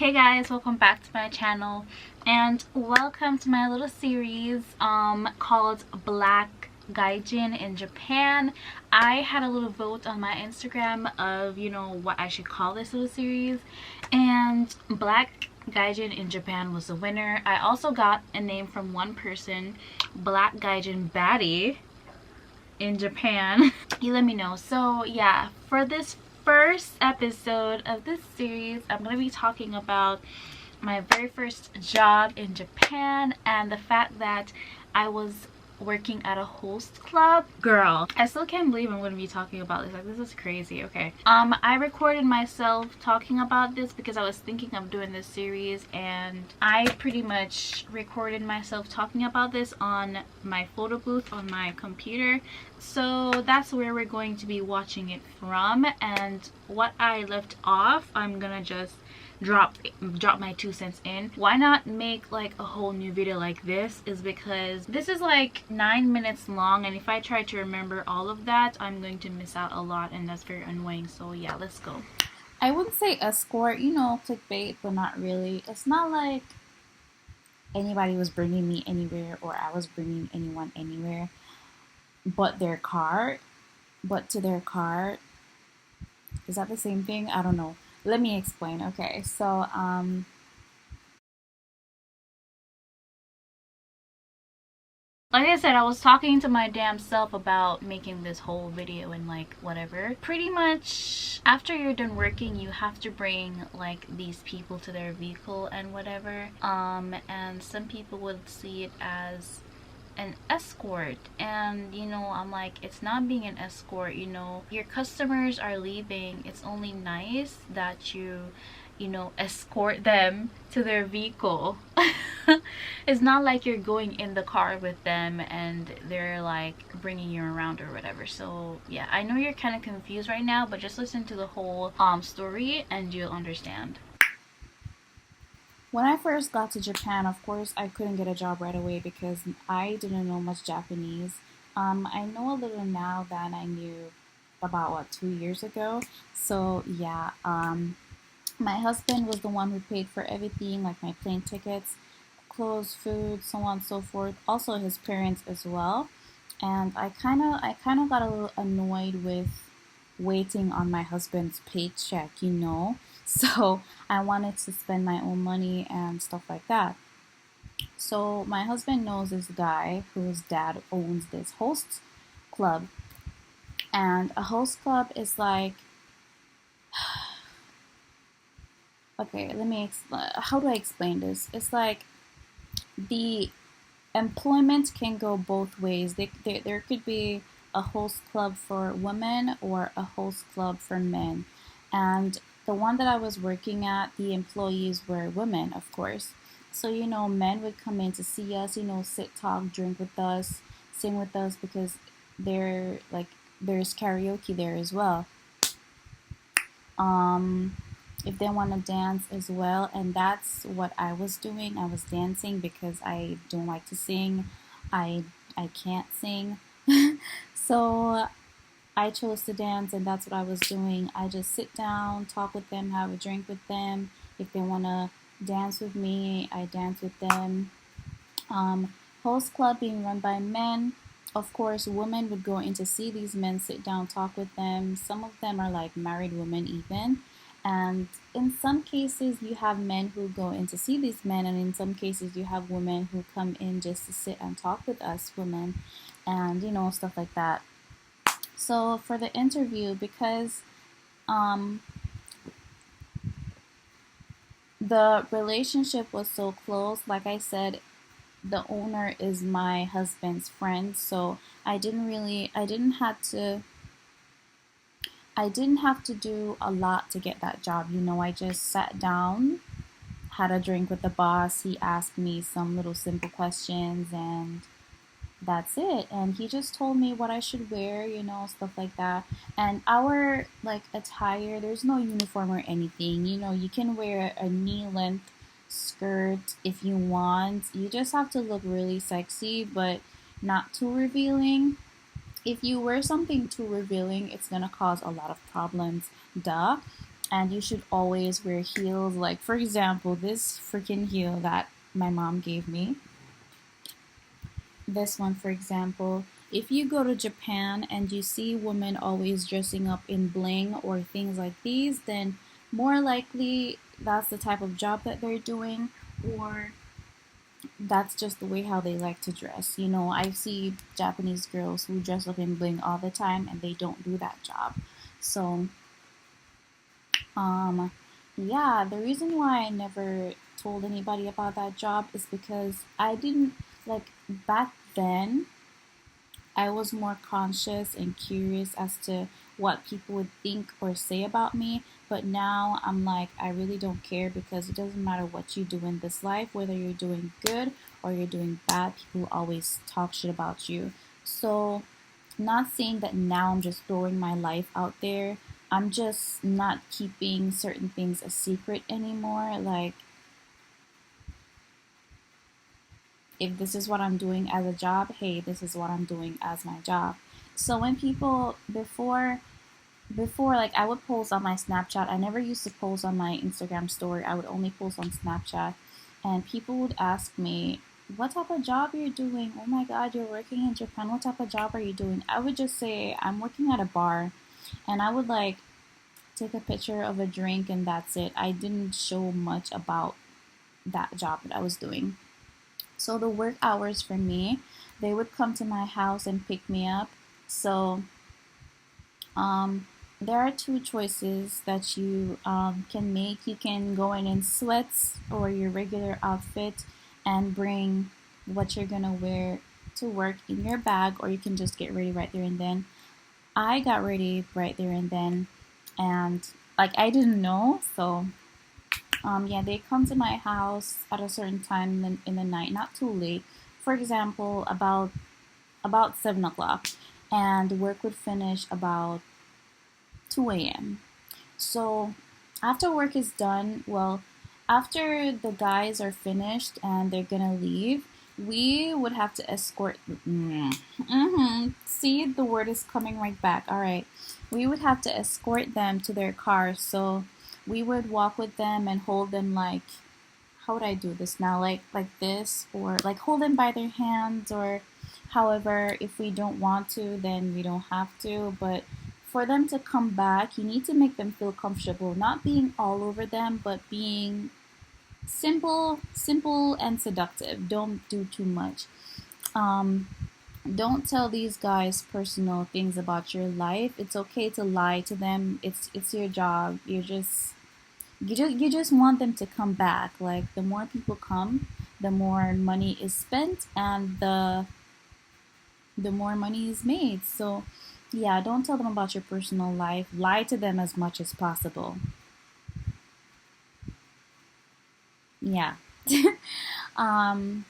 Hey guys, welcome back to my channel and welcome to my little series called Black Gaijin in Japan. I had a little vote on my Instagram of what I should call this little series, and Black Gaijin in Japan was the winner. I also got a name from one person, Black Gaijin Baddie in Japan. You let me know. So yeah, for this first episode of this series, I'm going to be talking about my very first job in Japan and the fact that I was working at a host club. Girl, I still can't believe I'm going to be talking about this. Like, this is crazy. Okay, I recorded myself talking about this because I was thinking of doing this series, and I pretty much recorded myself talking about this on my photo booth on my computer. So that's where we're going to be watching it from, and what I left off, I'm gonna just drop my 2 cents in. Why not make like a whole new video like this is because this is like 9 minutes long, and if I try to remember all of that, I'm going to miss out a lot, and that's very annoying. So yeah, let's go. I wouldn't say escort, clickbait, but not really. It's not like anybody was bringing me anywhere or I was bringing anyone anywhere but their car. But to their car, is that the same thing? I don't know. Let me explain. Okay, so like I said, I was talking to my damn self about making this whole video and like whatever. Pretty much after you're done working, you have to bring like these people to their vehicle and whatever. And some people would see it as an escort, and I'm like, it's not being an escort. Your customers are leaving. It's only nice that you escort them to their vehicle. It's not like you're going in the car with them and they're like bringing you around or whatever. So yeah, I know you're kind of confused right now, but just listen to the whole story and you'll understand. When I first got to Japan, of course, I couldn't get a job right away because I didn't know much Japanese. I know a little now than I knew about 2 years ago. So yeah, my husband was the one who paid for everything, like my plane tickets, clothes, food, so on and so forth. Also his parents as well. And I kind of got a little annoyed with waiting on my husband's paycheck, So I wanted to spend my own money and stuff like that. So my husband knows this guy whose dad owns this host club. And a host club is like, okay, how do I explain this? It's like the employment can go both ways. There could be a host club for women or a host club for men. And the one that I was working at, the employees were women, of course. So, men would come in to see us, sit, talk, drink with us, sing with us, because there's karaoke there as well. If they want to dance as well, and that's what I was doing. I was dancing because I don't like to sing. I can't sing. So I chose to dance, and that's what I was doing. I just sit down, talk with them, have a drink with them. If they want to dance with me, I dance with them. Host club being run by men. Of course, women would go in to see these men, sit down, talk with them. Some of them are like married women even. And in some cases, you have men who go in to see these men, and in some cases, you have women who come in just to sit and talk with us women, and stuff like that. So for the interview, because the relationship was so close, like I said, the owner is my husband's friend, so I didn't have to do a lot to get that job. I just sat down, had a drink with the boss. He asked me some little simple questions, and that's it. And he just told me what I should wear, stuff like that. And our attire, there's no uniform or anything. You can wear a knee-length skirt if you want. You just have to look really sexy, but not too revealing. If you wear something too revealing, it's gonna cause a lot of problems, duh. and you should always wear heels. Like, for example, this freaking heel that my mom gave me, this one, for example, if you go to Japan and you see women always dressing up in bling or things like these, then more likely that's the type of job that they're doing, or that's just the way how they like to dress. You know, I see Japanese girls who dress up in bling all the time and they don't do that job. So, um, yeah, the reason why I never told anybody about that job is because I didn't, like, back then I was more conscious and curious as to what people would think or say about me. But now I'm like, I really don't care, because it doesn't matter what you do in this life, whether you're doing good or you're doing bad, people always talk shit about you. So, not saying that now I'm just throwing my life out there. I'm just not keeping certain things a secret anymore. Like, if this is what I'm doing as a job, hey, this is what I'm doing as my job. So when people before, like, I would post on my Snapchat. I never used to post on my Instagram story. I would only post on Snapchat, and people would ask me, what type of job are you doing? Oh my god, you're working in Japan. What type of job are you doing? I would just say I'm working at a bar, and I would like take a picture of a drink, and that's it. I didn't show much about that job that I was doing. So the work hours for me, they would come to my house and pick me up. So there are two choices that you can make. You can go in sweats or your regular outfit and bring what you're gonna wear to work in your bag, or you can just get ready right there and then. I got ready right there and then, and like, I didn't know, so yeah, they come to my house at a certain time in the night, not too late. For example, about 7 o'clock, and work would finish about 2 a.m. So after work is done, well, after the guys are finished and they're gonna leave, we would have to escort. See, the word is coming right back. All right, we would have to escort them to their cars. So we would walk with them and hold them, like, how would I do this now? Like this, or like hold them by their hands, or however. If we don't want to, then we don't have to. But for them to come back, you need to make them feel comfortable, not being all over them, but being simple and seductive. Don't do too much. Um, don't tell these guys personal things about your life. It's okay to lie to them. It's your job. You just want them to come back. Like, the more people come, the more money is spent, and the more money is made. So yeah, don't tell them about your personal life. Lie to them as much as possible. Yeah. um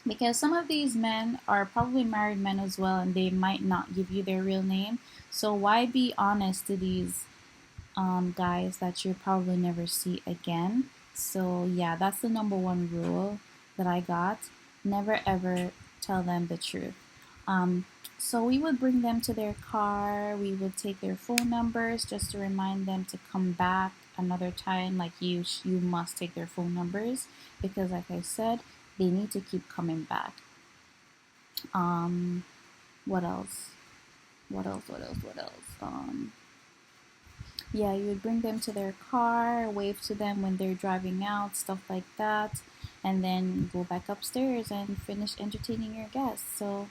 because some of these men are probably married men as well, and they might not give you their real name. So why be honest to these guys that you'll probably never see again? So yeah, that's the number one rule that I got. Never ever tell them the truth. Um, so we would bring them to their car. We would take their phone numbers just to remind them to come back another time. Like, you must take their phone numbers, because, like I said, they need to keep coming back. Um, what else? Yeah, you would bring them to their car, wave to them when they're driving out, stuff like that, and then go back upstairs and finish entertaining your guests. So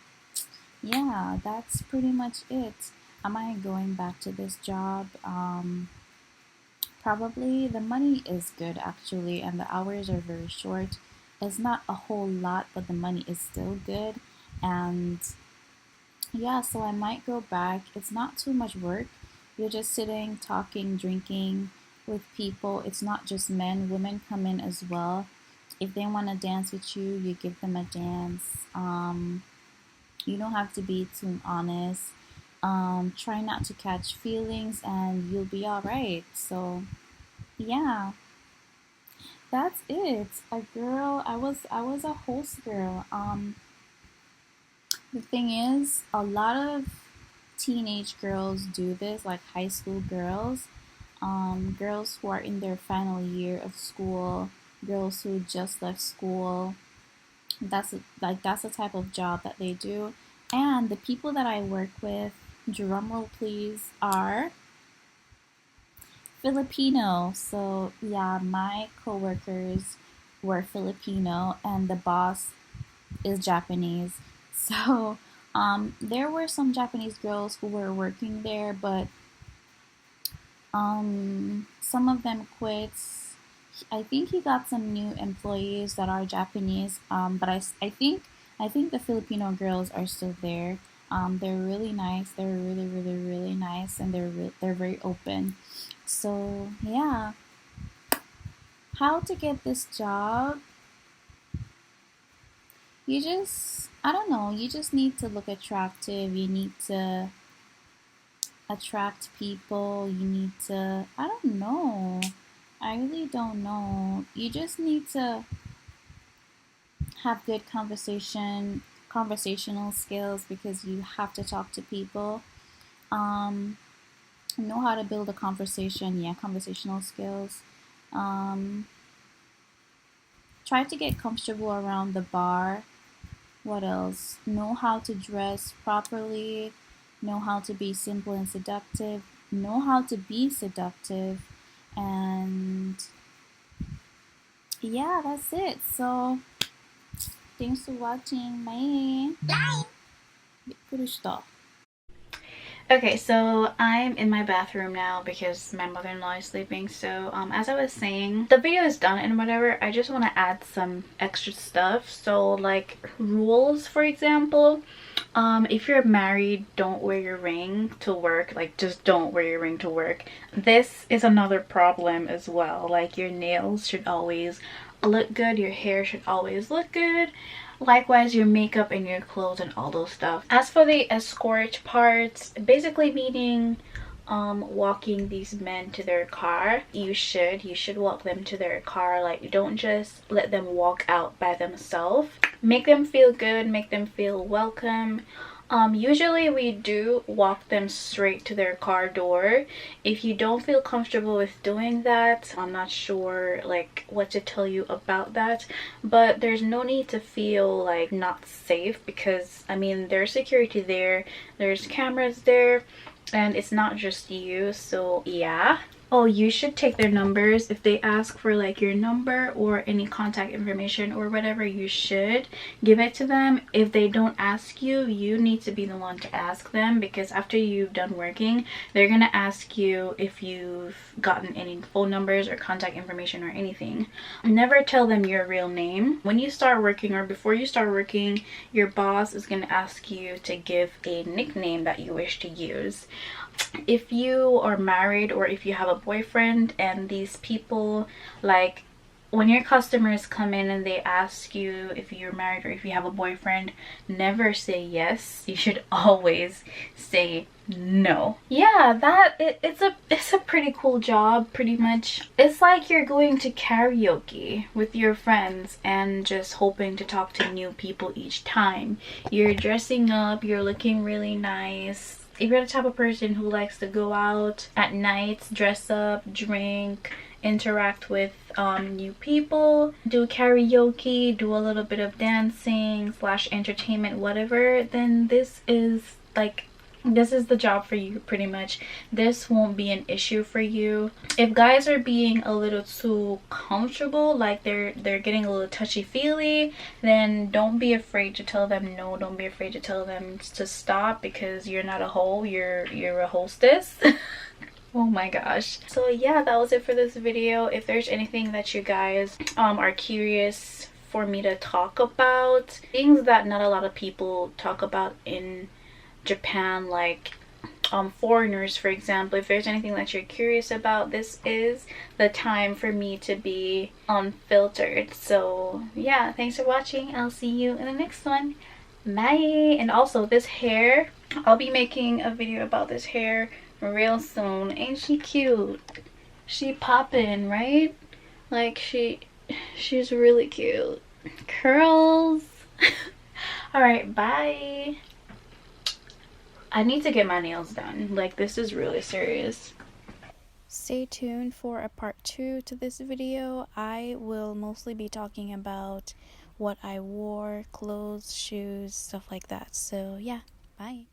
yeah, that's pretty much it. Am I going back to this job? Probably. The money is good, actually, and the hours are very short. It's not a whole lot, but the money is still good. And yeah, so I might go back. It's not too much work. You're just sitting, talking, drinking with people. It's not just men, women come in as well. If they want to dance with you, you give them a dance. You don't have to be too honest. Try not to catch feelings, and you'll be all right. So yeah, that's it. A girl. I was a host girl. The thing is, a lot of teenage girls do this, like high school girls. girls who are in their final year of school, girls who just left school. That's the type of job that they do. And the people that I work with, drumroll please, are Filipino. So yeah, my coworkers were Filipino and the boss is Japanese. So there were some Japanese girls who were working there, but some of them quit. I think he got some new employees that are Japanese. But I think the Filipino girls are still there. They're really nice. They're really, really, really nice, and they're very open. So yeah, how to get this job? I don't know. You just need to look attractive. You need to attract people. You need to, I don't know. I really don't know. You just need to have good conversational skills, because you have to talk to people. Know how to build a conversation. Yeah, conversational skills. Try to get comfortable around the bar. What else? Know how to dress properly. Know how to be simple and seductive. Know how to be seductive. And yeah, that's it. So thanks for watching. Bye. Bye. Okay, so I'm in my bathroom now because my mother-in-law is sleeping. So as I was saying, the video is done and whatever. I just want to add some extra stuff. So like rules, for example, if you're married, don't wear your ring to work. Like, just don't wear your ring to work. This is another problem as well. Like, your nails should always look good. Your hair should always look good. Likewise, your makeup and your clothes and all those stuff. As for the escort part, basically meaning walking these men to their car. You should walk them to their car. Like, don't just let them walk out by themselves. Make them feel good, make them feel welcome. Usually we do walk them straight to their car door. If you don't feel comfortable with doing that, I'm not sure like what to tell you about that, but there's no need to feel like not safe, because I mean, there's security there, there's cameras there, and it's not just you. So yeah. Oh, you should take their numbers. If they ask for like your number or any contact information or whatever, you should give it to them. If they don't ask you, you need to be the one to ask them, because after you've done working, they're gonna ask you if you've gotten any phone numbers or contact information or anything. Never tell them your real name. When you start working or before you start working, your boss is gonna ask you to give a nickname that you wish to use. If you are married or if you have a boyfriend and these people, like when your customers come in and they ask you if you're married or if you have a boyfriend, never say yes. You should always say no. Yeah, it's a pretty cool job. Pretty much it's like you're going to karaoke with your friends and just hoping to talk to new people each time. You're dressing up, you're looking really nice. If you're the type of person who likes to go out at night, dress up, drink, interact with new people, do karaoke, do a little bit of dancing / entertainment, whatever, then this is the job for you. Pretty much this won't be an issue for you. If guys are being a little too comfortable, like they're getting a little touchy-feely, then don't be afraid to tell them no. Don't be afraid to tell them to stop, because you're not a hoe, you're a hostess. Oh my gosh. So yeah, that was it for this video. If there's anything that you guys are curious for me to talk about, things that not a lot of people talk about in Japan, like foreigners, for example, if there's anything that you're curious about, this is the time for me to be unfiltered. So yeah, thanks for watching. I'll see you in the next one. Bye. And also, this hair, I'll be making a video about this hair real soon. Ain't she cute? She poppin', right? Like she's really cute. Curls. All right, bye. I need to get my nails done. Like, this is really serious. Stay tuned for a part 2 to this video. I will mostly be talking about what I wore, clothes, shoes, stuff like that. So yeah, bye.